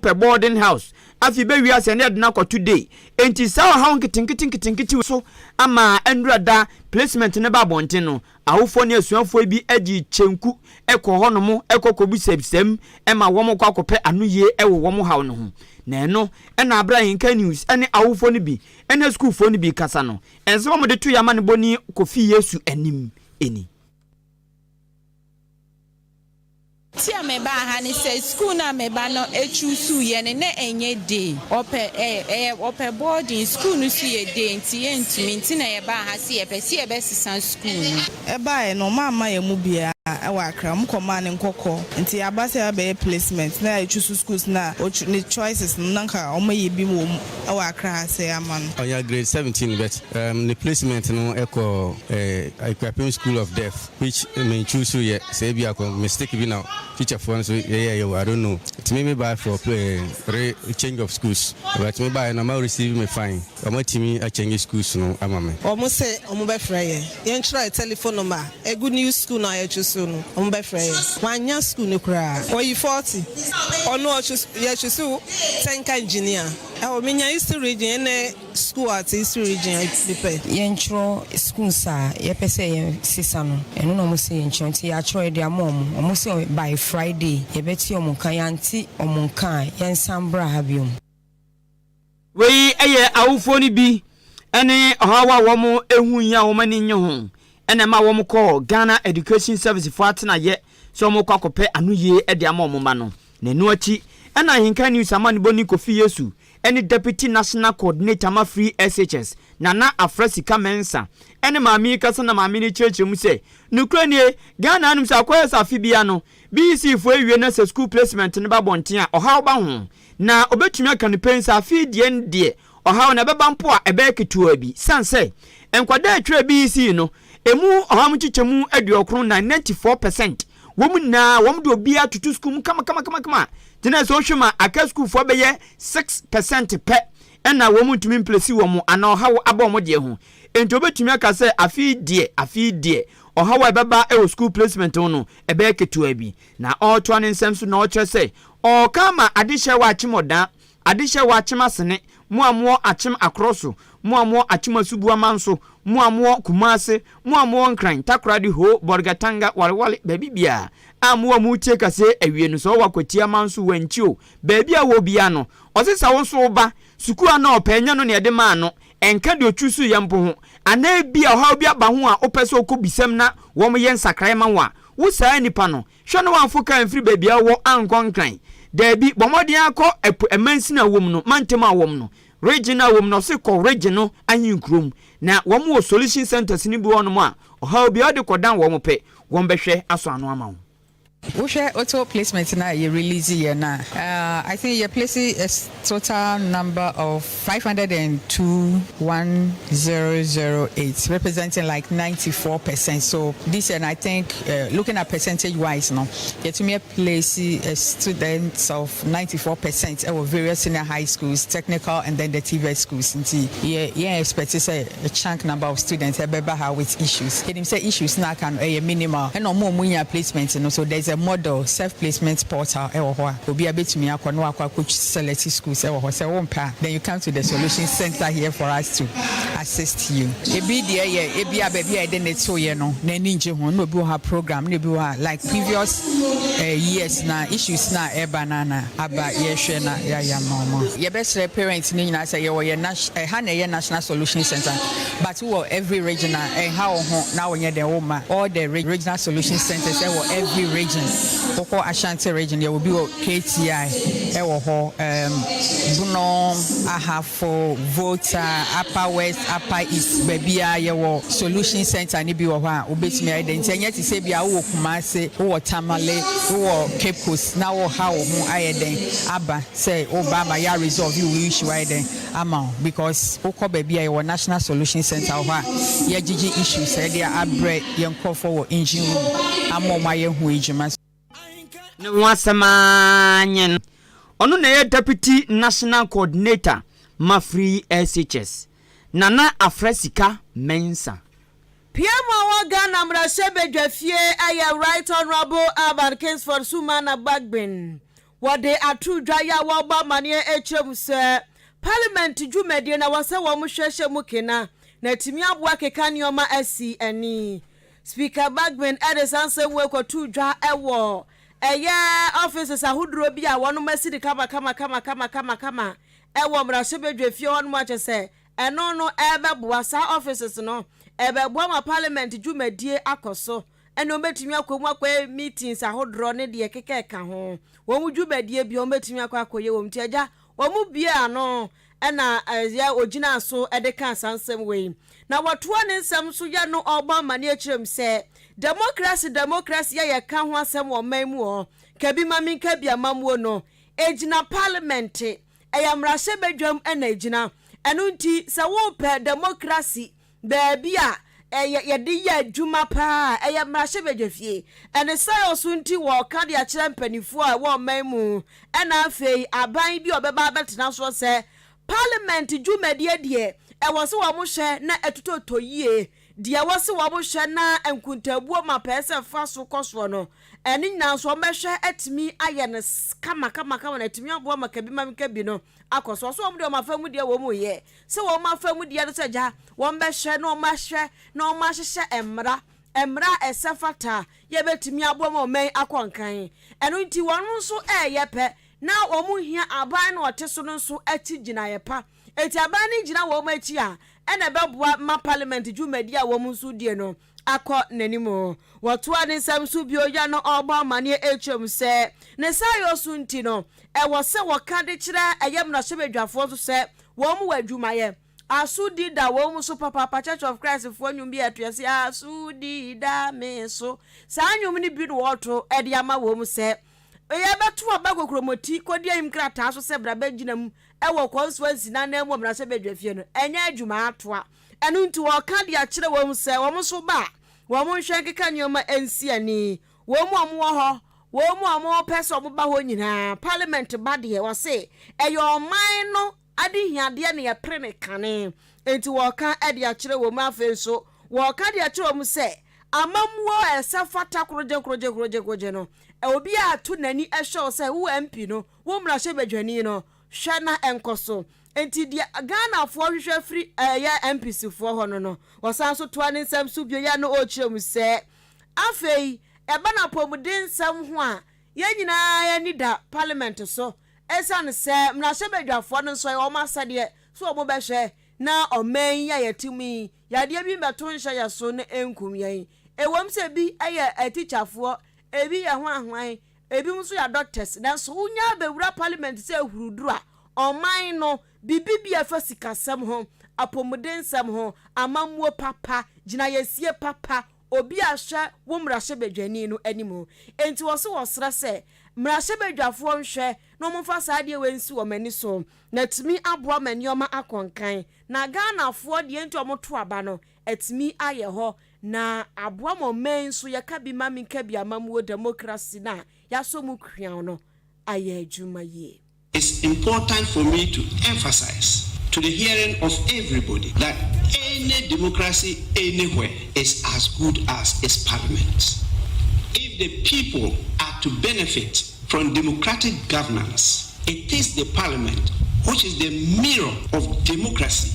per boarding house afi be wi ase na de na today enti sa ha nkitinkitinkitinkitin so ama enrada placement ne ba bonten no awofo ne asuafo bi agi chenku ekọ honomo ekokobu sebsem ema wo mo kwakope anoye ewo wo mo haw no ho na eno ena Ahenkan news ene awofo ne bi ene school fo ne bi kasa no ense wo mo de to yama ne boni kofi Yesu anim eni Tia meba ha ni say school na meba no echusu ye ne enye day ope boarding school no su ye day nti na ye ba ha se ye pese ye be sisan school e ba e no mama ye mu bia e wa akra m koma ne nkokọ nti abase ya be placement na echusu schools na ni choices nanka o maye bi mo e wa akra ha se aman oya grade 17 but the placement no echo Equipping School of Deaf which me choose ye say bi akọ mistake bi now teacher for so I don't know. It made me buy for change of schools. But me buy and I receive me fine. I'm me a change schools no amame. Almost say omo be frey. Yen try telephone number. A good news school na ye choose no. Omo be frey. Wanya school no kra. Or you 40. Or no choose ye choose tank engineer. I mean history region ne school at history region prepare. Yen tro school sa ye pese ye sisa no. Eno no mo say yen tro nti ya tro e dia mom. Omo say by Friday, ye beti omunkan yanti omunkan yansambra habium. We eye awufo ni bi ene ohawa wo mo ehun ya wo mani nye ho ene ma wo mo call Ghana Education Service for atena ye so mo kwakope anoye e de ama omoma no na enu achi ena Ahenkan news amani boni kofi Yesu ene Deputy National Coordinator ma free SHS Nana Afresika Mensa ene maami kasa na maami ni church mu se nukranie Ghana anum sa kwaya sa fibia no BC fo ewie na school placement ne ba bonten a ohaw ba ho na obetumi aka ne pensa afi die ndie ohaw na beba mpo a ebe ketua bi sanse enkwada atwa BC no emu oham chichemu aduokron na 94% womu na womu do bia tutu school kama tena so hwema aka school fo beye 6% pe ena womu tumi mplesi womu ana ohaw abom de ho enti obetumi aka se afi die ohawa baba e school placement no ebe ketua bi na otwa ne nsem so na otre se o kama adihye wa achimoda adihye wa achimasene muamuo achim akroso muamuo achimasubu amanso muamuo kumase muamuo nkran takradi ho borgatanga walwale baby bia amuo mutie kase awie no so wakoti amanso wanchio baby a wo bia no osesa wo so ba suku ana opanya no ne de ma no enka de otwusu yampo ho ana bia ohaw bia ba ho a opeso okobisam na wo mo yen sakrai manwa wo saa nipa no hwe no wanfo kan firi baby a wo ankonkran dabi bomodin akọ emansina wom no mantema wom no regional wom no se ko regional ahinkrom na wom wo solution centers ni bi wono mo a ohaw bia de kodan wom pe wom behwe aso ano ama wo. Ushe auto placement na you release here na. I think you place a total number of 502,108, representing like 94%. So this, and I think looking at percentage wise, no, you to me place students of 94% at various senior high schools, technical, and then the TVET schools. Yeah, expect to say a chunk number of students with issues. Can say issues na can a minimal and no more money placement, you know. So there's a model self-placement portal obi abetumi akwa coach select schools say then you come to the solution center here for us to assist you. Ebi there ebi ababi I didn't so no na ninje ho no bi ha program no bi ha like previous years na issues na e banana aba ye hwe na ya normal ye best parents ni nyina say ye national solution center but we every regional how ho na we the woman all the regional solution centers every region. Oko Ashanti region there will be KTI ewo ho Buno Ahafo Volta Upper West Upper East bebia yewo solution center ni bi wo ho a obetimi identity anya ti se bia wo Kumase wo Tamale wo Cape Coast na wo ha wo ho ayeden aba say Obama ya resolve you issue ayeden ama because oko bebia yewo national solution center ho a ye gigi issues e dia abre ye nkofo wo engine room amoma ye hu ejuma ne wasamanyen ono na ye Deputy National Coordinator ma free SHS Nana Afresika Mensa Piamo wa Ghana mrasebe dwafie aya Right Honorable Ahenkan for Sumana Bagbin wɔde ato dwa ya wɔba mane ekyem sɛ parliament dwumadi na wɔsɛ wɔn hwehwɛ mu kena na timi aboa keka nneɔma asi ani speaker Bagman Edison sɛ wo ekotu dwa ɛwɔ ɛyɛ offices ahoduro bi a wɔn masi de kama ɛwɔ mrahye bedwafie hɔ no ma kyɛ sɛ ɛno no ɛbɛboa saa offices no ɛbɛboa ma parliament dwumadie akɔso ɛna obetumi akɔmu akɔ meetings ahodoro ne de keka ka ho wɔn dwumadie bi obetumi akɔyɛ wɔn tiaga wɔn bia no ɛna ya ogina so ɛde ka sansɛm wei na wɔtoa ne nsɛm so ya no ɔba mane akyerɛm sɛ democracy ya ka ho asɛm wɔ man mu hɔ kabi mami kabi amamuo no egina parliament ɛyɛ mrahye bedwam ɛna egina ɛno nti sɛ wo pɛ democracy baabi a yɛde yɛ adwuma paa ɛyɛ mrahye bedwafie ɛne sɛ ɔso nti wɔ ka de akyerɛ mpanifo a wɔ man mu ɛna afei aban bi ɔbɛba abɛtena so sɛ parliament dwumadie deɛ ɛwɔ se wɔ mo hwɛ na ɛtototo yie deɛ wɔ se wɔ mo hwɛ na nkuntabuo ma pɛsɛ fa so kɔsoɔ no ɛne nyina so ɔmɛhwɛ atimi ayɛ no kama na atimi aboa ma kabi ma kabi no akɔsoɔ so ɔmo deɛ ɔma fa mu deɛ wɔ mu yɛ sɛ wɔn ma fa mu deɛ no sɛ gya wɔn bɛhwɛ na ɔmahwɛ na ɔmahyehyɛ emra ɛsɛ fata yɛbɛtimi aboa ma ɔmɛn akɔnkan ɛno nti wɔn nso ɛyɛ pɛ na wɔn hia aban no ɔte so no nso akyi gyinaeɛ pa eti aban no gyina wɔn akyi a ɛna bɛboa ma parliament dwumadi a wɔn nso die no akɔ n'anim wɔtoa ne nsɛm so bio ya no ɔba amane etwem sɛ ne sayo so nti no ɛwɔ sɛ wɔka de kyerɛ ɛyɛ mrahye bedwafoɔ so sɛ wɔn mu wadwumayɛ asudi da wɔn so papa Church of Christ fo nwum bi atuase asudi da me so saa nwum ne bi no wɔto ɛde ama wɔn sɛ ɛyɛ bɛto aba kokromoti kodi ayim krata so sɛ braba gyina mu ɛwɔ constituency na na mu mrahye bedwafie no ɛnya adwuma atoa ɛno nti wɔka de akyerɛ wɔn sɛ wɔn so ba wɔn hwɛ keka nneɛma ensi ani wɔn mu hɔ wɔn mu pɛ sɛ wɔn ba hɔ nyinaa parliament ba deɛ wɔse ɛyɛ ɔman no ade hiadeɛ ne yɛpere ne kane enti wɔka de akyerɛ wɔn afei so wɔka de akyerɛ wɔn sɛ amamuo ɛsɛ fata kroje no obi a to nani ɛhwɛ sɛ wo MP no wo mrahye bedwani no hwɛ na enkoso enti dia Ghana fo hwehwɛ free ya MPC fo hɔ no wɔsan so toa ne nsɛm so bio ya no ɔkyerɛ mu sɛ afei ɛba na pomuden nsɛm ho a yɛn nyinaa yɛ ni da parliament so ɛsan sɛ mrahye bedwafo no nso yɛ ɔma sɛdeɛ so ɔmo bɛhwɛ na ɔman ya yɛtumi yadeɛ bi bɛto nhyɛ yɛ so ne enkum yɛn ewom sɛ bi ɛyɛ teacherfoɔ ebi yɛ ho ahwan ebi nso yɛ doctors nanso wonya bewura parliament sɛ huruduru a ɔman no bibi bi afa sikasɛm ho apomuden nsɛm ho amamuo papa gyina yɛsie papa obi ahwɛ wo mrahye bedwani no anim enti wɔso wɔsra sɛ mrahye bedwafoɔ nhwɛ na ɔmfa saa deɛ wensi wɔ mani so na timi aboa manioma akɔnkan na Ghanafoɔ deɛ enti ɔmoto aba no etimi ayɛ hɔ na aboa mo men so yɛka bi ma minka bi amamuo democracy na yaso mu kwian no ayɛ adwuma yie. It's important for me to emphasize to the hearing of everybody that any democracy anywhere is as good as its parliament. If the people are to benefit from democratic governance, it is the parliament which is the mirror of democracy.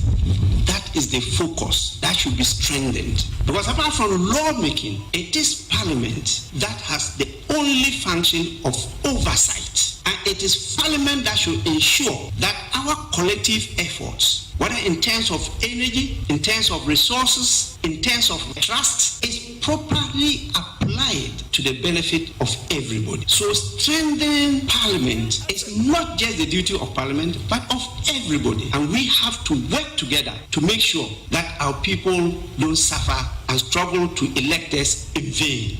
That is the focus that should be strengthened. Because apart from lawmaking, it is parliament that has the only function of oversight. And it is parliament that should ensure that our collective efforts, whether in terms of energy, in terms of resources, in terms of trust, is properly applied to the benefit of everybody. So strengthening parliament is not just the duty of parliament, but of everybody. And we have to work together to make sure that our people don't suffer and struggle to elect us in vain.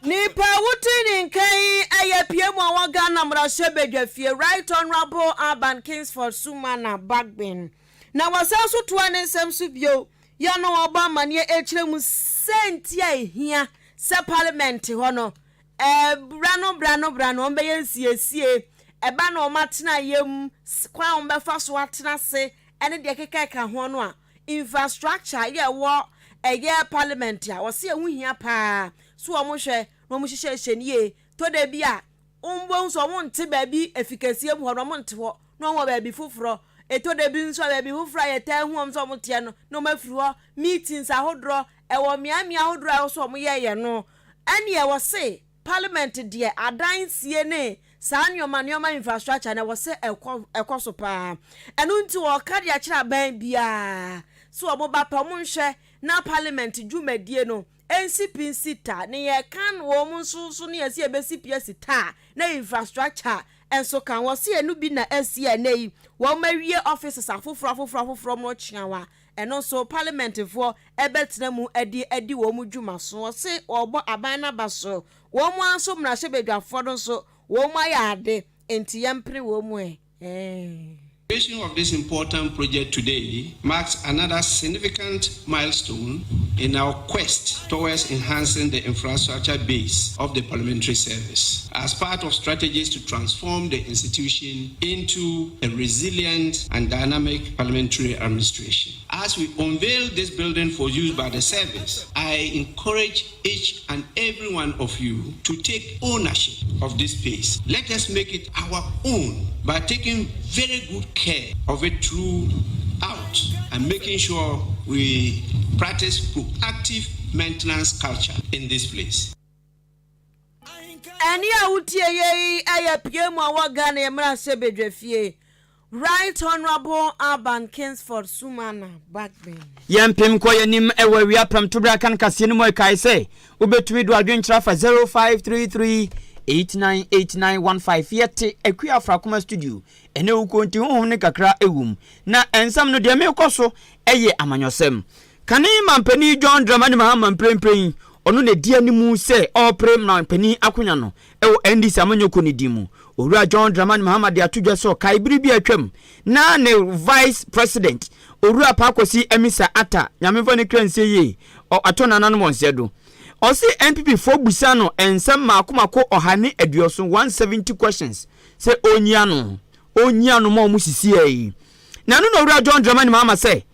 Nipa wutini nkai ayapiem wa Ghana mrahye bedwafie Right Honorable Urban Kingsford Sumana Bagbin na wasanso toa ne nsɛm so bio ya no oba mane ekyerɛ mu sentia ehia se parliament hɔ no brano ɔmbɛyɛ nsiesie ɛba na ɔmatena yam kwa ɔmbɛfa so atena se ɛne de kekeka ho no a infrastructure yɛ wɔ ɛyɛ parliament a wɔse ehu hia paa so ɔmo hwɛ no mo hyehyɛ nie to da bi a umbo so wonte baabi efikasie mu ho monte ho no wo baabi foforo eto de bi nso baabi foforo ayeta hu om so mote no mafiri ho meetings ahodro ewo miamia ahodro so mo ye no ane e wo se parliament de adan sie ne saa nyoma infrastructure na wo se ekoso pa eno nti wo ka de akira ban bia so omo ba pa mo nhwe na parliament dwumadie no NCP sita ne ye kan wo mo so ne yesi ebesipi sita na infrastructure enso kan wo se enu bi na asia nei wo mawie offices afoforo mo chiawa eno so parliament for ebetena mu edi wo mu dwuma so se obo aban na baso wo mu anso mrahye bedwafo do so wo mu ayade enti yempre wo mu The creation of this important project today marks another significant milestone in our quest towards enhancing the infrastructure base of the parliamentary service as part of strategies to transform the institution into a resilient and dynamic parliamentary administration. As we unveil this building for use by the service, I encourage each and every one of you to take ownership of this space. Let us make it our own by taking very good care of it throughout and making sure we practice proactive maintenance culture in this place. Any outie ye ayapiem wa Ghana emra sebedwefie. Right Honorable Urban Kingsford Sumana Backben. Yempim ko yanim ewa wi apram tobra kan kase ni mo kai say obetumi do adwentra fa 0533 898915 yete akua afrakoma studio ene ukonti honhom ne kakra ewum na ensam no de me koso eye amanyosem kane mampani John Dramani Mahama mprempren ono ne dia nimu se oprem na mampani akonya no ewo ndc amanyoko ne dimu owura John Dramani Mahama de atudwa so kai biribi atwam na ne vice president owura pakosi emisa ata nyamefo ne kranse ye o atona nanu monsedo Osi NPP for Busano and some makumako or Hani Edioson 170 questions. Say Onyano mo musisi. Nanu no John Dramani Mahama say.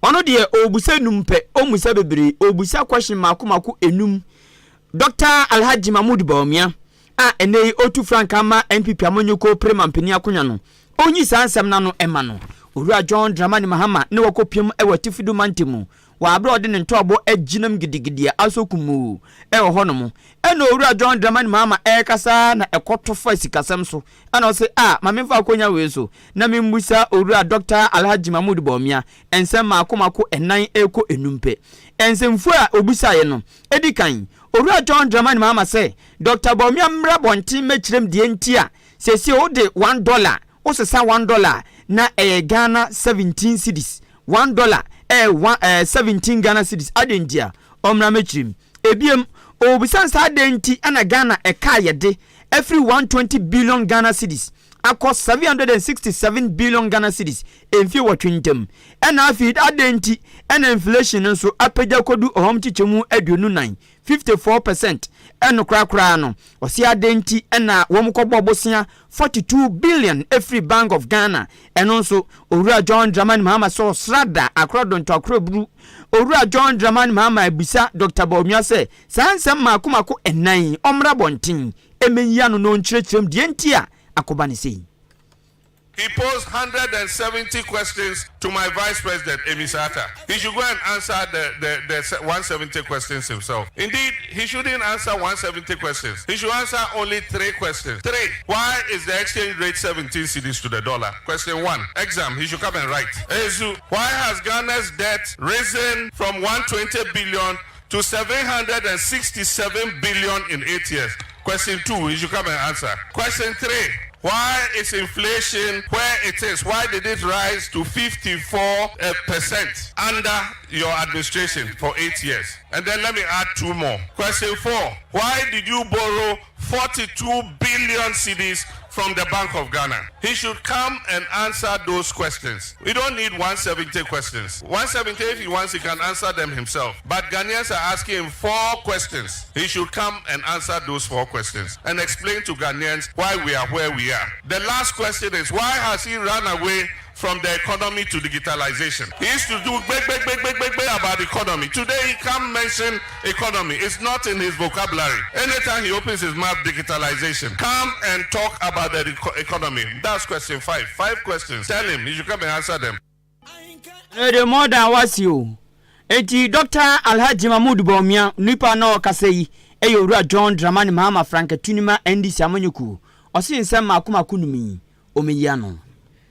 Ono de obuse numpe o musabebere obusa question makumako enum. Dr. Alhaji Mahmoud Bawumia ene otu frankama NPP amonyoko premampeni akonya no. Onyi sansam na no ema no. Owura John Dramani Mahama ne wakopiem ewatifidu mantemu. Wa abroad ne ntobo aginam gidigidia asokumu honomo eno owura John Dramani Mahama kasa na ekotofo sikasem so ana o se mamemfa akonya we so na membusa owura Dr. Alhaji Mahmoud Bawumia ensem makomako enan eko enumpe ensemfu a obusa ye no edikan owura John Dramani Mahama se Dr. Bawumia mra bonti mechirem die ntia sesi o de $1 o sesa $1 na Ghana 17 cedis $1 17 Ghana cedis adentia omra mechirim ebiem obisan sa adenti ana Ghana ekayede every 120 billion Ghana cedis across 767 billion Ghana cedis enfi watwintem ena afid adenti ena inflation nso apagya kodu ohomchichemu aduonu 9 54% eno krakra no osi adenti ena womkobbo bosia 42 billion every Bank of Ghana eno nso owura John Dramani Mahama so srada akrodon to akrobru owura John Dramani Mahama ebisa Dr. Bawumia se sansem makomako enan omra bontin emenyia no no nchirechirem die ntia akobani sei. He posed 170 questions to my vice president, Emisata. He should go and answer the 170 questions himself. Indeed, he shouldn't answer 170 questions. He should answer only 3 questions. 3. Why is the exchange rate 17 cedis to the dollar? Question 1. Exam. He should come and write. Ezu. Why has Ghana's debt risen from 120 billion to 767 billion in 8 years? Question 2. He should come and answer. Question 3. Why is inflation where it is? Why did it rise to 54% under your administration for 8 years? And then let me add 2 more. Question 4. Why did you borrow 42 billion cedis from the Bank of Ghana? He should come and answer those questions. We don't need 170 questions. 170, if he wants, he can answer them himself. But Ghanaians are asking him 4 questions. He should come and answer those 4 questions and explain to Ghanaians why we are where we are. The last question is, why has he run away from the economy to digitalization. He used to do big about economy. Today he can't mention economy. It's not in his vocabulary. Anytime he opens his mouth, digitalization. Come and talk about the economy. That's question 5. 5 questions. Tell him. You should come and answer them. The more than was you. Eti Dr. Alhaji Mahmoud Bomia nipa na okasei eyowura John Dramani Mahama Frank Tunima NDC amanyuku osi nsem makuma kunumi omeya no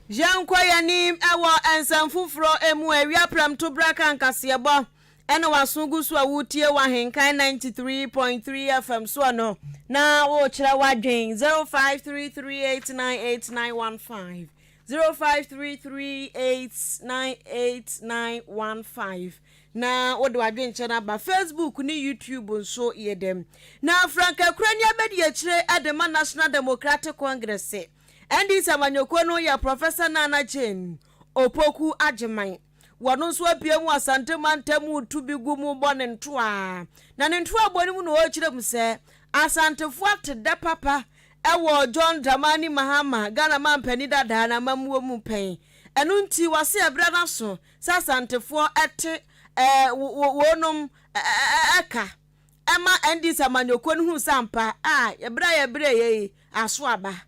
Jankwa yanim ewo ensamfufro emu awia pram to braka nkasebo ene wasungu so awutie Ahenkan 93.3 FM so no na wo kira wadwen 0533898915 0533898915 na wodo adwen chana ba Facebook ni YouTube nso yedem na Frank Akrania bedi akire Adema National Democratic Congress NDC amanyoko no ya Professor Nana Jane Opoku Ajeman wono nso apiemu asante mantemu tubigumu bone ntoa na ne ntoa bone mu no o kire mu se asantefo atede papa ewo John Dramani Mahama Ghana mampani dada na mamuo mu pen enu nti wase ebra na so sasantefo ete wonom aka ema NDC amanyoko no hu sampa ebra ye aso aba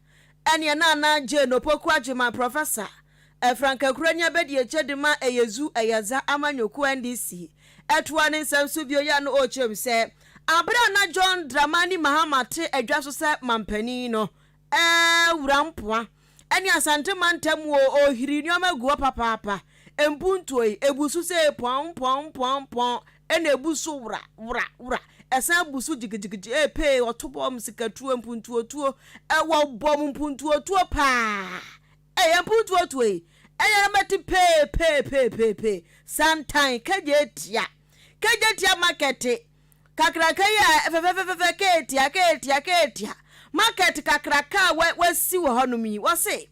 ene na Jane Opoku Ajeman Professor Frank Akrania bedi echedima eyezu eyaza amanyoko NDC etwa ne nsamsu bio ya no o chem se abra na John Dramani Mahama te adwa so se mampani no wurampoa eni asante mantem o hiri nyoma guo papa empuntoi ebusu se pom ene ebusu wura esa busu jigijigi epe otobo msikatu empuntuo tuo ewo bom mpuntuo tuo pa empuntuo tuo eye meti pe santan kajetia market kakraka ya ketia market kakraka wasi wo honomi wose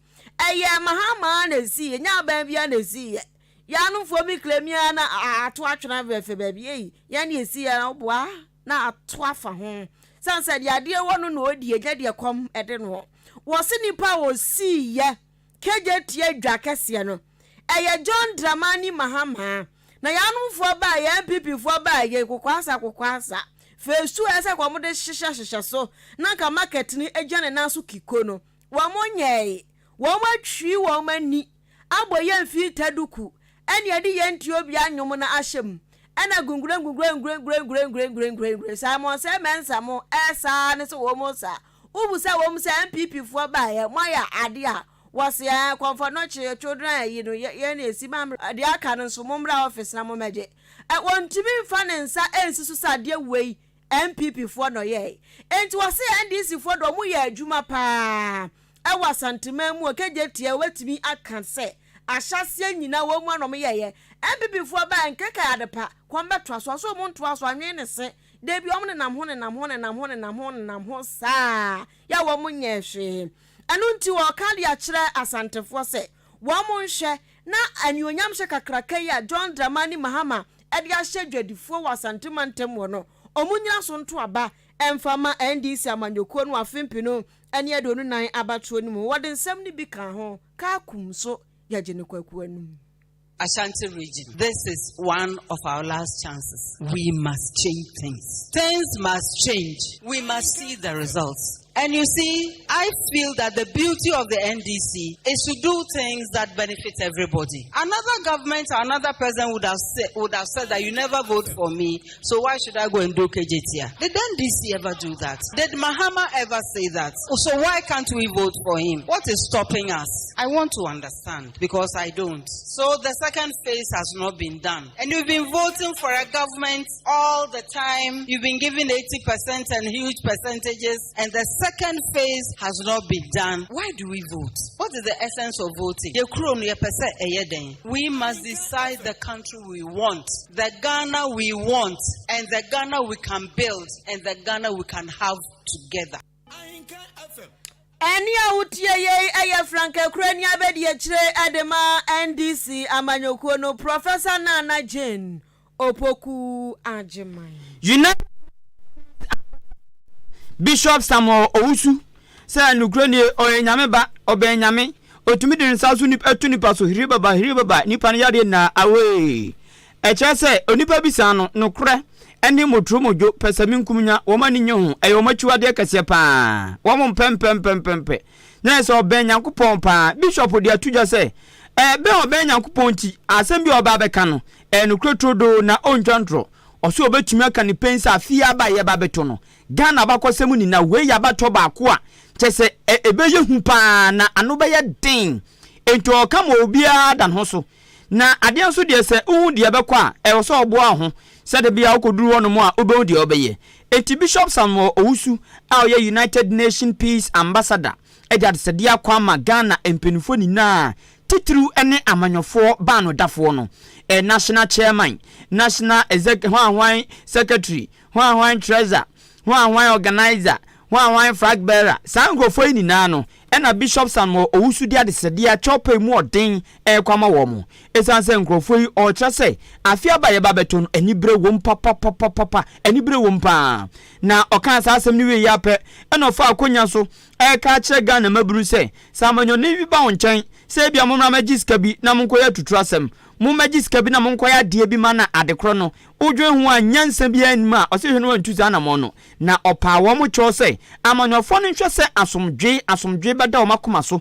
eye Mahama na zi nya ba bia na zi ya no fo mi klemia na ato atwena vefe ba bia ya na zi ya na boa na ato afa ho sansa de ade wono na odi enya de kom ede no wose nipa wo si ye kejetia dwa kese no eye John Dramani Mahama na ya no fo ba ya MPP fo ba ye kokwasa fesu ese kwa mode hihya so na ka market ni ejane na so kiko no wa monye wo matwi wo mani aboye mfi taduku ene ade ye nti obi anyom na ahyem ena gungure Simon se mensamo esa ne so wo mo sa ubusa wo mo sa MPP fo ba ye moya ade a was ya comfort no children you know ye na esi ma de aka no so momra office na momeje e wontimi mfa ne nsa ensisu sade wei MPP fo no ye enti wose NDC fo do mu ye adwuma pa e wasantema mu okejetie wetimi aka se ahyase nyina wo mu anom ye MPP fo ba nkeka adepa kwambeto so mu nto aso anwen ne se debi omne nam ho sa ya wo mu nye hwe anu nti wo kali a kire asantefo se wo mu nhwe na anyonyam hye kakraka ya John Dramani Mahama ede ahye dwadifo wasantema ntem wo no omunyira so nto aba emfama NDC amanyoko no afempi no ene adonu nan abatuo ni mu wode nsem ni bi kan ho ka kum so ya gene kwaku anum Ashanti region. This is one of our last chances. We must change things. Things must change. We must see the results. And you see, I feel that the beauty of the NDC is to do things that benefit everybody. Another government or another president would have said that you never vote for me, so why should I go and do KJTR? Did NDC ever do that? Did Mahama ever say that? So why can't we vote for him? What is stopping us? I want to understand, because I don't. So the second phase has not been done. And you've been voting for a government all the time. You've been giving 80% and huge percentages, and the second phase has not been done. Why do we vote? What is the essence of voting? We must decide the country we want, the Ghana we want, and the Ghana we can build, and the Ghana we can have together. Eni awutie ye eye Frank Akrania bedi akire Adema NDC amanyoko no Professor Nana Jane Opoku Ajeman. Bishop Samuel Owusu say nukroni oyenyame ba obenyame otumi de nsa so nipa etu nipa so hiri baba nipa no yade na away echese onipa bisa no nokre ene motro mojo pesami nkumnya wo mani nye ho e wo machiwade kase pa wo mo pempempempempe na so ben Nyankopon pa bishop de atuja se be oben Nyankopon ti asem bi oba beka no nokre trodo na ontwantro oso obetumi aka ni pensa afia ba ye ba beto no Ghana ba kwasemu ni na we ya ba to ba ko a chese ebeye hu pa na ano be ye den ento ka mo obia dan ho so na ade nso de se hu de be kwa e so obo ho se de bia okoduru wono mo a obehu de obeye enti Bishop Samuel Owusu a oye United Nation Peace Ambassador e de se dia kwa ma Ghana empenifo ni na titru ene amanyofo ba no dafo no national chairman national executive secretary treasurer organizer flag bearer sangrofo ni na no ena Bishop Samuel Owusu dia de sedia chope mu odin kwama wo mu esanse nkrofo yi o kyase afia ba ye ba beton anibre wom papa anibre wom pa na okan sa asem ni we ya pe ena ofa akonya so ka kire Ghana maburu se samanyo ni bi ba wonchen se bia mo na magiska bi na monko ya tutu asem mo magiska bi na monko ya de bi mana adekro no udwe hu anyansa bi anima o se hwe no antuza na mo no na opa wo mo cho se amanyofo no hwe se asomdwe bada o makoma so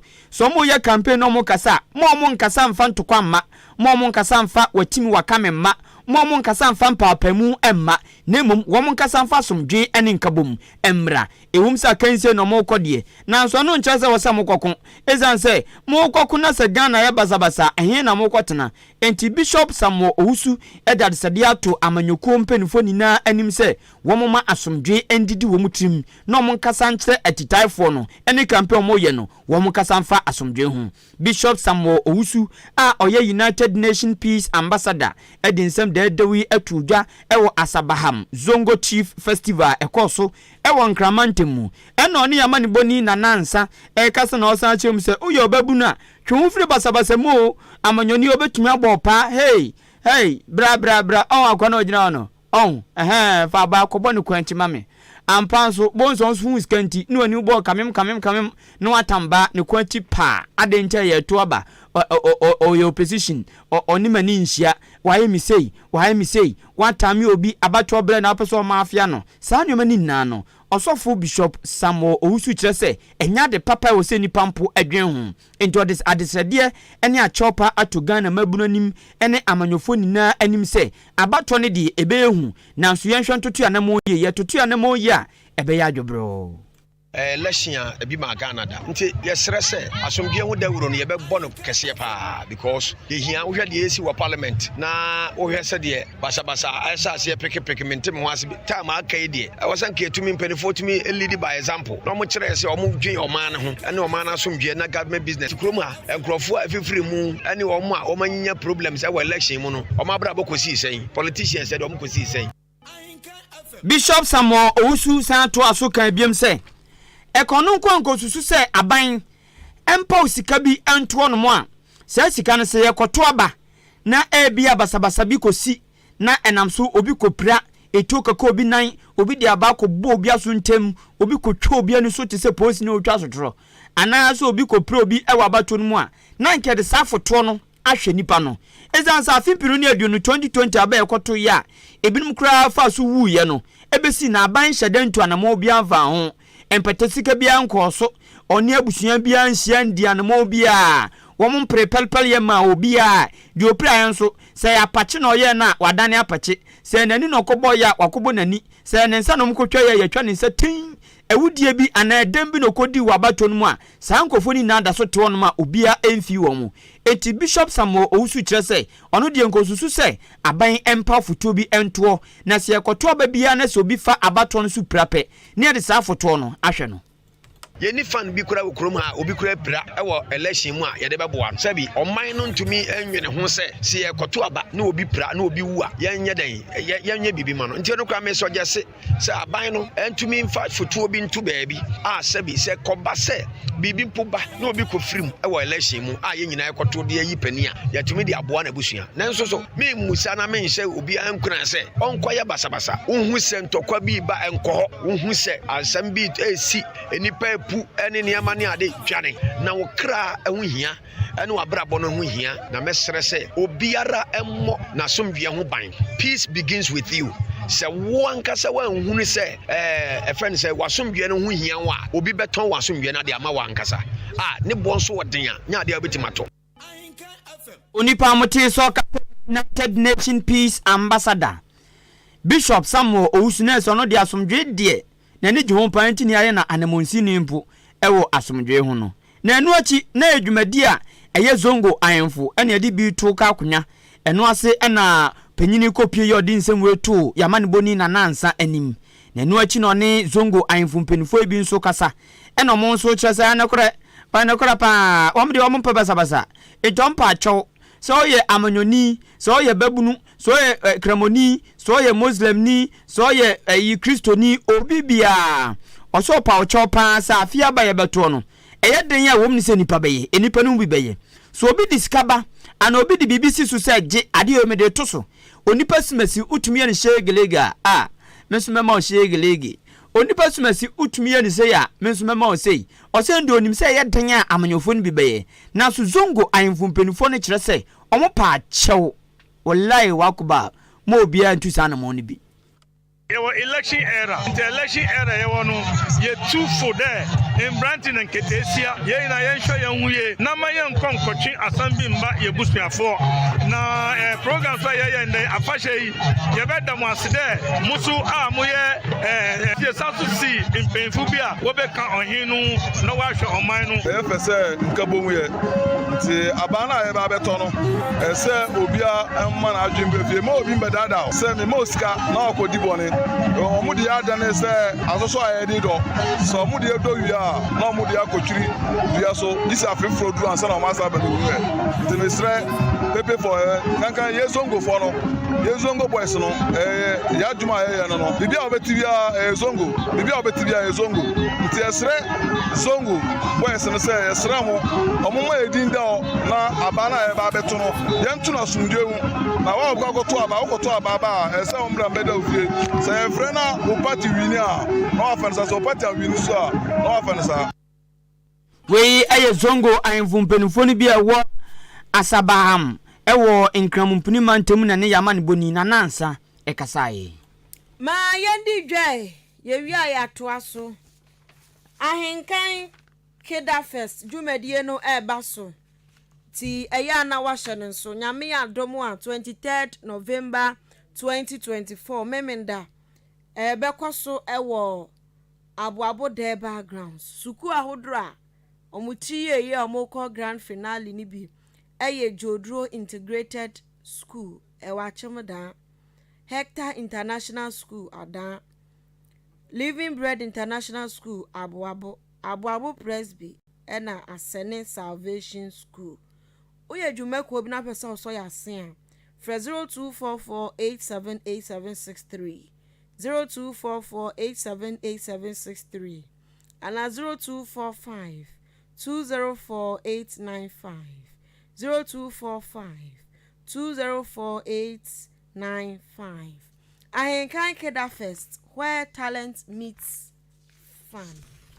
mo ya campaign no mo kasa mo nkasa mfa ntokwa mma mo nkasa mfa watimi wakame mma mo nkasa mfa mpapamu emma nemum wo nkasa mfa asomdwe ene nkabom emra ewum sa kanse no mo kodie na so no nkyase wo sa mo kokon ezanse mo kokon na se Ghana ya basabasa ehe na mo kotena enti Bishop Samuel Owusu edad sadia to amanyoko mpenifo nina anim se wo ma asomdwe endidi wo mutrim no mo nkasa nkyere atitaifo no ene campaign mo ye no wo nkasa mfa asomdwe hu Bishop Samuel Owusu a oye United Nation Peace Ambassador edinsem dedawi atudwa ewo Asabaham Zongo Chief Festival ekoso ewo nkramantemu eno oni yamani boni na nansa kasa na osan chem se uye obabu na twumfiri basabasa mu amanyoni obetumi abopa hey bra akwana ogina no fa ba ko bonu kwanti mame ampanso bonso hu skanti no ani bo kamem no atamba ne kwanti pa adencha ye to aba o your position oni mani nhia waye mi sei watami obi abato bre na apeso mafia no saa nyoma ni nna no osofo Bishop Samuel Owusu kire se enya de papa wo se nipa mpo adwen hu into this adesede ene achopa ato Ghana mabunanim ene amanyofo nina anim se abato ne de ebehu nanso yenhwe ntoto anamo ye toto anamo ye a ebe ya adwobro election ebi ma Ghana da nti yesere se asomdwe hu dawuro no yebebɔ no kese pa because ye hia wo hwɛ de esi wɔ parliament na wo hwɛ se de basabasa esa se peke mentem ho ase time aka yi de wasan ke tumi mpanifo tumi lead by example no mo kyerɛ se omo dwen ɔman ne ho ɛne ɔman na asomdwe na government business kurom a nkrɔfo afifiri mu ɛne ɔmo a ɔmanya problems ɛwɔ election mu no ɔmo abra bɔkɔsi sɛn politicians said ɔmo kɔsi sɛn Bishop Samuel Owusu san to asokan biem se ekono nkwanko susu se aban empa osika bi anto no mo a se sika no se yekoto aba na ebia basabasa bi kosi na enamso obi kopira etoka ko obi nan obi de aba ko bo obi aso ntem obi kotwa obi anu so te se police ni otwa sotro ana so obi kopira obi ewa abato no mo a na nke de safoto no ahwe nipa no ezansa afimpiru ne aduno 2020 aba yekoto ya ebinum kura fa so wu ye no ebesi na aban hyedantu anamo obi anfa ho empatesika bia nkoso oni abusuan bia nhia ndia no bia wo mo prepelpel ye ma obi a di opra enso se apache na oye na wadane apache se nani no kobo ya wakobo nani se ne nsa no mkotwa ya yatwa ne nsa tin ewudie bi ana edem bi no kodi wabato no mu a sankofo ni na da so te wono ma obi a emfi wo mu eti Bishop Samuel Owusu kire se ono de nkosusu se aban empa foto bi ento na se ekoto ba bia na se obi fa abato no su prape ne de sa foto no ahwe no yeni fan bi kura okrom ha obi kura pra ewo election mu a yede beboa no sabi oman no ntumi enwene ho se ekoto aba na obi pra na obi wu a yenye den yenye bibi ma no nti no kura me so jese se aban no entumi mfa foto obi ntu baabi a sabi se koba se bibi poba na obi ko firim ewo election mu a yenyina ekoto de yi pani a yatumi de aboa na busua nanso so me musa na me nhye obi ankuna se onkoye basabasa unhu se ntokwa bi ba enko ho unhu se ansam bi esi enipa epu ene niama ne ade dwane na wo kra ehu hia ene wabrabɔ no hu hia na mesrɛ sɛ obiara emmo na somdwe ho ban. Peace begins with you. Sɛ wo ankasa wa nhunu sɛ ɛfɛ ne sɛ wasomdwe no hu hia wa obi bɛtɔn wasomdwe na de ama wa ankasa ne bɔ nso wɔden a nya de abetimato. Onipa mote so ka United Nation Peace Ambassador Bishop Samuel Owusune so no de asomdwe de na ne jehon panti ni aye na anemonsi ni mpo ewo asomdwe ho no na enu achi na adwumadi a eye zongo ayenfo ene ade bi to ka akonya eno ase na panyini kopie yodi nsem wetu yamane boni na nansa anim na enu achi no ne zongo ayenfo mpenifo bi nso kasa eno mo nso kyeresa na kore pa omde ompo basa ejompa acho so ye amanyoni so ye babunu so ye kramoni so ye muslim ni so ye yi kristoni obibia oso pa ochopa sa afia ba ye beto no eye den ya wom ni se nipa beye enipa no bi beye so obi diskaba ana obi di BBC so se je ade o me de to so onipa simasi utumi ya ni shegelega mesumema o shegelege onipa simasi utumi ya ni se ya mesumema o sei o se ndo onim se ye den ya amanyofo ni bi beye na so zongo ayemfo mpenifo ne kire se omo pa chew wallahi wakuba mo bia ntu sana mo ni bi Your election era, the election era, you want ye two for there in Branton and Ketesia, ye na yen show young ye, Namayan Kong coaching assembly mba ye boost me for na programs where ye and the Apache, ye bet them was there, Musu Moye, ye South Sea in Penfubia, Wobeka on Hinu, no wash on mine. FSA Kabuye, the Abana Babetono, say Obia and Mana Jimbe, more Bimbadada, send me Mosca, now Kodibone. Omudi adane se asoso ayedi do so omudi edo wia na omudi akotwiri wia so isi afefro du ansa na masa ba no demistre pepe for kankan yezongo for no yezongo boys no ya djuma ye no no bibia obetibia zongo bibia obetibia yezongo nti esre zongo boys no se esra mo omoma edin da na abana e ba beto no yentu na sumdwe na wa ogogoto aba ba ese omra mbeda ofie se frena o party winia no afansa so party win so no afansa we aye zongo ayemfo mpenifo ni bia wo asabaham ewo nkramumpuni mantem na ne yamane boni na nansa ekasaye ma yendi dwai ye wia ya toaso ahenkan keda fest dwumadie no eba so ti eya na wahye nso nyame ya domo a 23rd November 2024 memenda bekoso ewo abuabo de backgrounds suku ahodro omuti ye omoko grand finale ni bi eye Jodro Integrated School ewa chemda Hector International School ada Living Bread International School abuabo Presby ena Asene Salvation School oye jumeko bi na pesa oso ya sen 0244878763 0244878763 and 0245204895 0245204895 Ahenkan Keda Fest where talent meets fun.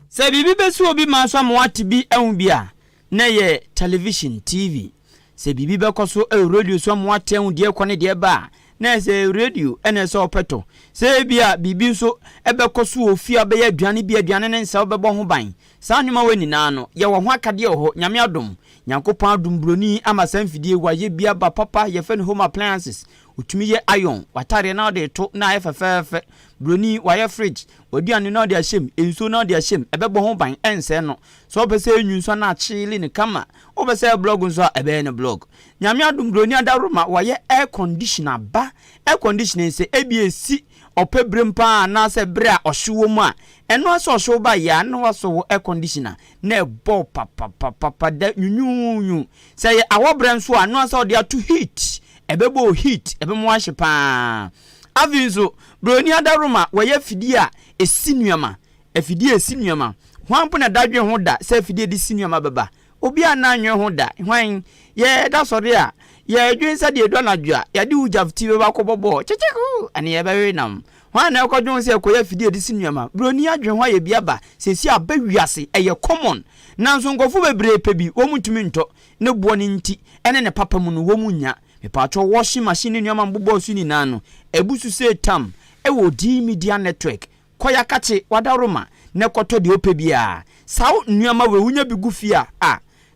Se bibi besu obi manso amwati bi ehubia na ye television TV se bibi bekoso radio so amwati ehun de ekone de ba na se radio ene se opeto se bia bibi so ebekoso ofia be ya aduane bi aduane ne nsa obebo ho ban sa nwuma wani na no ye wo ho akade ho nyame adom nyankopon adom broni amasan fidie waye bia ba papa ye fe home appliances utumi ye iron watare na de to na efefefe broni waye fridge oduane na de ahyem enso na de ahyem ebebo ho ban ense no so obese enwunso na chili ne kama obese blog nso ebe ne blog nyame adom broni adaroma waye air conditioner ba air conditioning se ebiesi opebrempa na se bre a ohyewo mu a eno aso ohyewo ba ya na waso air conditioner na ebo papa da nyunyunyu se ye awobre nso a no aso de ato heat ebebo heat ebemo ahye pa avinzo broni adaroma waye fidie a esinuama afidie esinuama hwampo na dadwe ho da se fidie di sinuama baba obi ananwe ho da hwan ye da sori a ye dwensa de do anadwo a ye de ujafti be ba kobobo checheku ani ye be nam hwan na ekwadwon se ekoya fidie de sinuama broni adwen ho ye biaba sesi abawiase eye common nanso nkofo bebre pebi wo mutumi nto ne buo ne nti ene ne papa mu no wo munya mepacho washing machine nuama mbobɔ su ni nano ebusu se tam ewo di media network koya kache wadaroma ne koto de opebia saw nuama we wunya bigu fia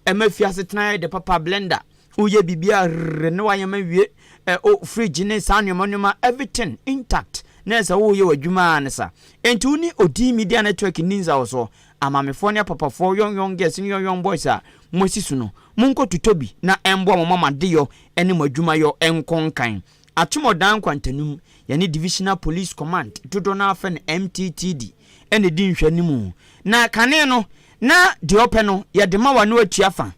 emafia setena de papa blender uye bibia ne wayama wie o fridge ne sanuama everything intact nesa wo ye wadwuma ne sa enti uni odi media network ninza oso amamefo ne papa fo yon girls ni yon boys mosisu no munko tutobi na embo mama deyo ene madwuma yo enkonkan atomodan kwantanum yani divisional police command dodo na afa ne MTTD ene di nhwanimu na kane no na de ope no ye de ma wano atua fa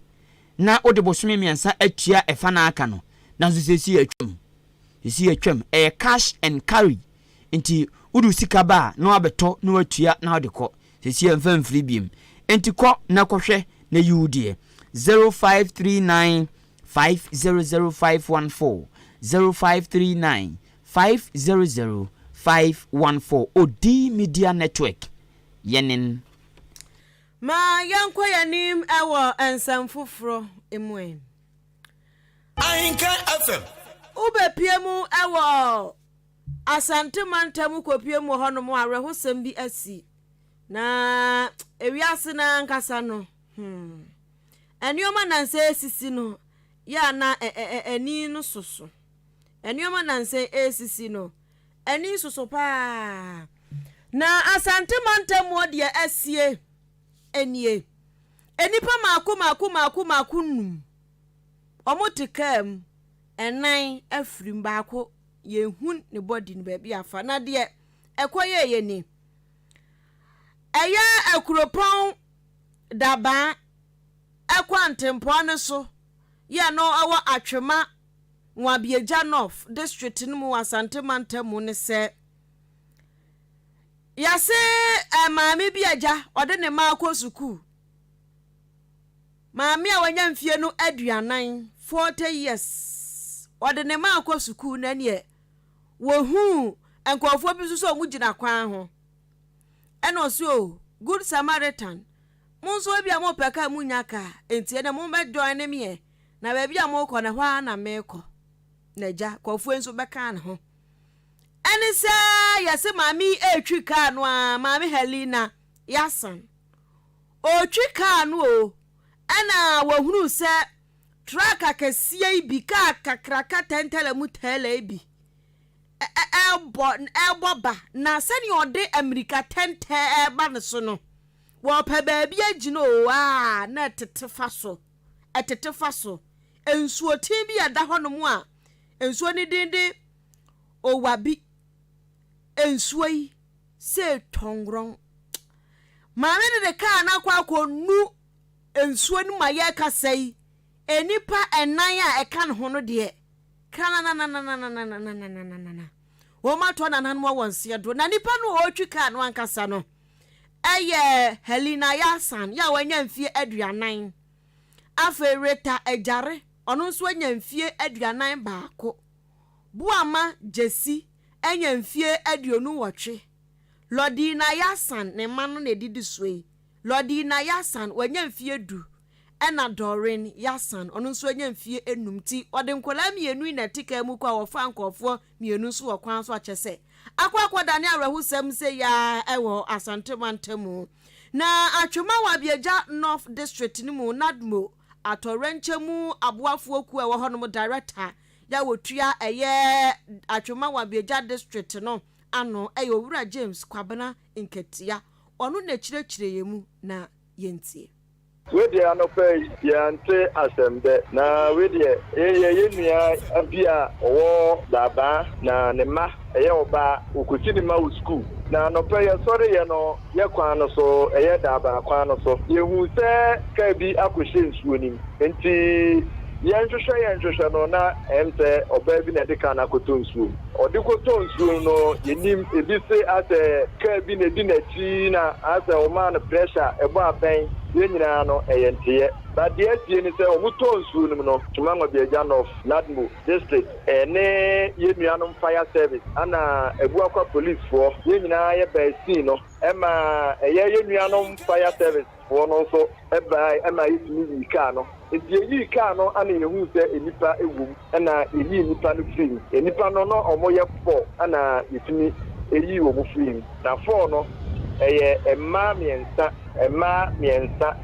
na ode bosome miensa atua efa na aka no na so sesi atwam cash and carry enti udu sika ba na abeto na atua na ode ko sesi emfa mfiri biem enti ko na kohwe na yudie 0539 500514 0539 500514 Odi Media Network yenin ma yankwa yanim ewo ensamfufro emwen Ahenkan FM ube piemu ewo asante mantamu kopiemu hono mo arehosem bi asi na ewiase na nkasa no enioma nanse sisi no ya na eni no soso enioma nanse esisi no eni soso pa na asante mantamu de asie enie enipa maku num omotikam enan afrim baako yehun ne body ne baabi afa na de ekoye ye ni eya akuropon daba ekwantempo ne so ye no awo atwema nwabieja north district no mu asante mantamu ne se yase maami biaja ode ne maako suku maami a wanya mfie no aduanan 40 years ode ne maako suku na ne wohu enkofo bi so mu gina kwan ho eno so good samaritan munso bia mo peka munyaka entie ne mo bejoin ne me na ba bia mo ko na hwa na meko na ja kofo enso beka na ho eni se yase mami etwi ka no a mami Helena yasan o twi ka no o ana wahunu se truck akasie bi ka kakraka tentele mu tele bi elbo ba na sani ode America tente eba ne so no wo pa ba bi agino a na tetefa so ensuo tin bi ada ho no mu a ensuo ni dinde o wabi ensuo yi se tongron maame de ka na kwa nu ensuo ni maye kasai enipa enan a eka ne ho no de kana na wo ma to na nan wo wonse do na nipa no o twi ka no ankasa no eye Helena yasan ya wanya mfie aduanan afereta ejare ono nso anya mfie aduanan baako buama jesi anya mfie aduonu wotwe Lodina yasan ne manu ne didi suei Lodina yasan wanya mfie du ena Doreen yasan ono nso anya mfie enumti ode nkola mienu na tika mu kwa wofa nkofo mienu nso wokwan so achese akwa dane arahusem se ya ewo asante mantamu na atwema wa bieja North District ni mu nadmo atorenchemu aboafo oku ewo hono director ya wotua eye atwema wa bieja district no ano eyo wura James Kwabena Nketia onu na chirechire yemu na yentie we dey anope yante asembe na we dey yenua abia owo daba na ne ma eye oba okuchi ni ma school na anope ye sori ye no ye kwan no so eye daba kwan no so yehu se ka bi akohye nsuo nim enti yenhwehwe no na emse oba bi na de ka na koto nsuo odikoto nsuo no yenim ebi se ase ka bi na di na chi na ase o man pressure ebo aben yɛn nyinaa no ɛyɛ nteɛ but deɛ asie ne sɛ ɔmo tɔn nsuo no mu no Tumango Biagya North Ladmo district ɛne yɛn nuanom fire service ana Ebuakwa police foɔ yɛn nyinaa yɛ bɛɛsin no ɛma ɛyɛ yɛn nuanom fire service foɔ no nso ɛma yɛtumi yi kaa no nti yɛyi kaa no ana yɛhu sɛ enipa ewom ɛna yɛyi nipa no firi enipa no no ɔmo yɛ fɔ ana yɛtumi eyi wɔn firi na fɔ no ɛyɛ mmaa mmiɛnsa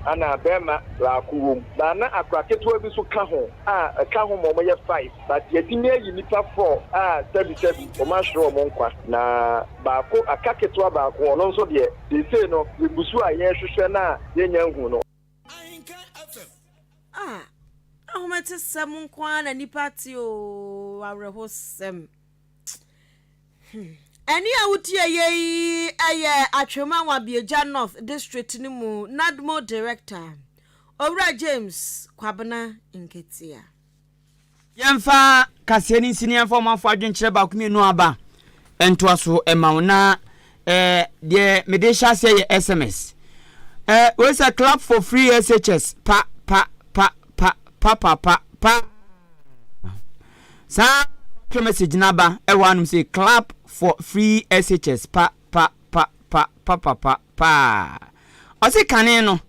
ana bɛrima baako wom na akora ketewa bi so ka ho a ɛka ho ma ɔmo yɛ 5 but yɛtumi ayi nipa 4 a sɛbi ɔmo ahyerɛ ɔmo nkwa na baako aka ketewa baako ɔno nso deɛ sesei no ebusu a yɛhwehwɛ na yɛnya nhu no ahomete sɛm nkwa na nipa ti o awerɛho sɛm Any outia ye Achoma Biagya North District Nimu Nadmo Director Ora James Kwabena Nketia Yemfa Kasiani senior former Fadin Cheba Kumi no aba Entwaso emauna de Medesha say SMS where's a club for free SHS pa sa message naba ewanum say club for free SHS pa. Ose kane no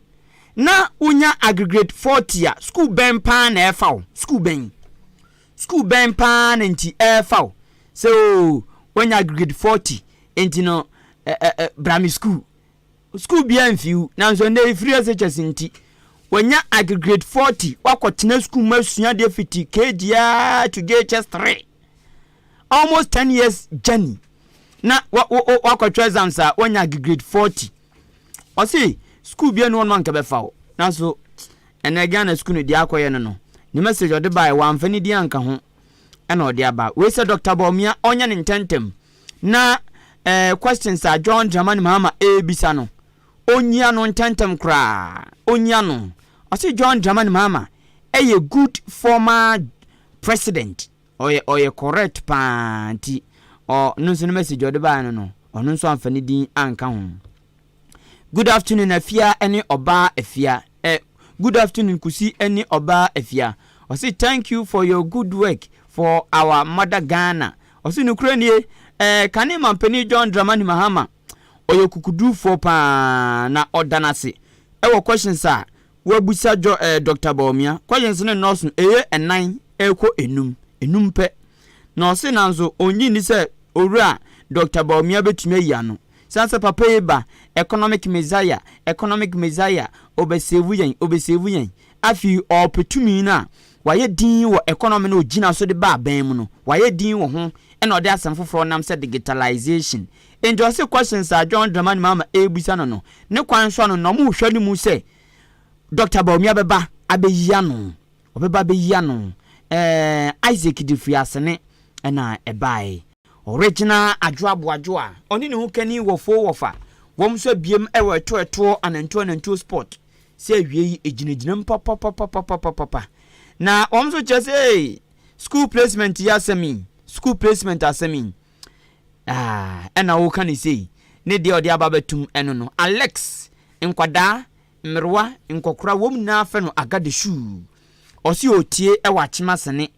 na unya aggregate 40 a school ben pa na efa school ben pa na nti efa so when aggregate 40 enti no brami school bia mfiu na so na free SHS nti wanya aggregate 40 wakotena school masua de fiti KGA to GHS 3 almost 10 years journey na wakotwa exams a wanya grade 40 o see school bia no man ka be fa na so ene Ghana school no di akoye no ni message ode bai wa amfani di anka ho ena ode aba we say Dr. Baumia onya ne ntentem na questions a John Dramani Mahama ebisa no onya no ntentem kra onya no o see John Dramani Mahama a good former president or correct panti or no message or the ban no or no so amfani din anka ho. Good afternoon afia any oba afia good afternoon kusi any oba afia or say thank you for your good work for our mother Ghana or say no kranie kane mampani John Dramani Mahama or your kukudu for pa na odanase ewo questions are we busa Dr. Baumia questions no nurse and 9 eko enum pe na ose nanzo onyi ni se owura Dr. Baumia betumi ya no sansa papa eba economic messiah obesevu yen afi opetumi na waye din wo economy no gina so de ba ban mu no waye din wo ho ena ode asem foforo nam se digitalization enjo se questions a John Dramani Mahama ebusa no ne kwan so no mo hwani mu se Dr. Baumia beba abeya no obeba beya no Isaac Difiasene ena ebai original adwoaboadwoa oni ne ho kani wofo wofa wom so biem ewe eto ananto sport se awie eginegina papa na wom so chese school placement ya semi ena wo kan sei ne de ode ababatum eno no Alex nkwada mmerwa nkokora wom na afa no agade shoe osi otie ewa chimasene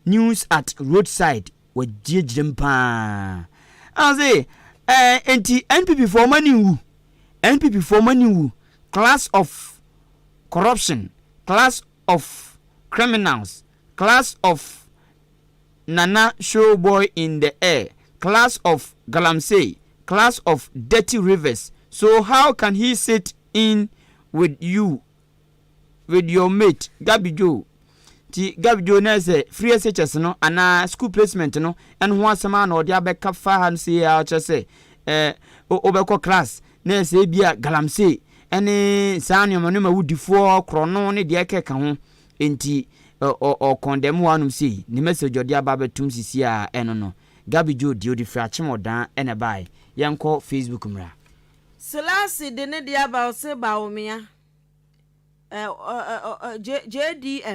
news at roadside wajijim pa aze enti NPP for money class of corruption, class of criminals, class of Nana showboy in the air, class of galamsey, class of dirty rivers. So how can he sit in with you, with your mate Gabi Joe? Ti Gabi Joe na say free SHS no ana school placement no en ho asema na odi abeka fa han say ya che say obeko class na say bia galamsey ene sanyo no ma wudifo krono ne de keka ho enti o condemn wanum say ni message odi ababetum sisi a eno no Gabi Joe di odi fra chimodan ene bai yenko Facebook mra Selasi de ne dia ba o se ba o mia JD